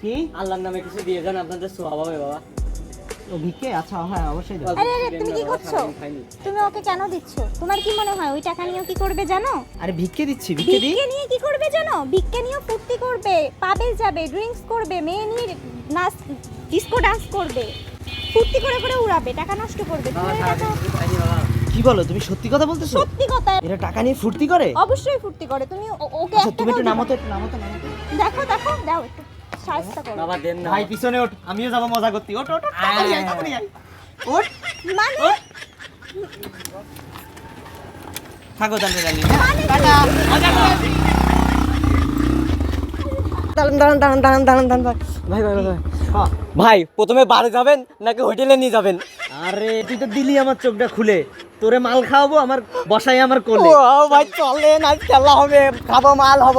কি আল্লাহর নামে কিছু দিয়ে যান, আপনাদের সোয়াব হবে বাবা। ও ভিক্ষে? আচ্ছা হ্যাঁ অবশ্যই দেব। আরে আরে তুমি কি করছো? তুমি ওকে কেন দিচ্ছ? তোমার কি মনে হয় ওই টাকা নিয়ে কি করবে জানো? আরে ভিক্ষে দিচ্ছি, ভিক্ষে দিই। ভিক্ষে নিয়ে কি করবে জানো? ভিক্ষে নিয়ে ফুর্তি করবে, পাবে যাবে, ড্রিঙ্কস করবে, মেয়ে নিয়ে নাচ ডিস্কো ডান্স করবে, ফুর্তি করে করে উড়াবে, টাকা নষ্ট করবে। তুমি ওই টাকা কি বলো তুমি, সত্যি কথা বলতেছো? সত্যি কথা, এরা টাকা নিয়ে ফুর্তি করে? অবশ্যই ফুর্তি করে। তুমি ওকে আচ্ছা একটা তুমি একটু টাকাও নামো তো, দিবা একটু নামো তো, নামো তো। না। দেখো দেখো দাও একটু সাহায্য করো। বাবা দেন না ভাই পিছনে ওঠ, আমিও যাবো মজা করতে। ওঠ ওঠ ওঠ, তাড়াতাড়ি আয়, তাড়াতাড়ি আয়। ওঠ। মানে থাকো তাহলে রানী। দাঁড়ান দাঁড়ান দাঁড়ান দাঁড়ান দাঁড়ান দাঁড়ান। ভাই ভাই ভাই ভাই। ভাই প্রথমে বারে যাবেন নাকি হোটেলে নিয়ে যাবেন? আরে তুই তো দিলি আমার চোখটা খুলে, তোরে মাল খাওয়াবো, আমার বসাই আমার কোলে। ও ভাই চলেন, আজ খেলা হবে, খাবো মাল হবো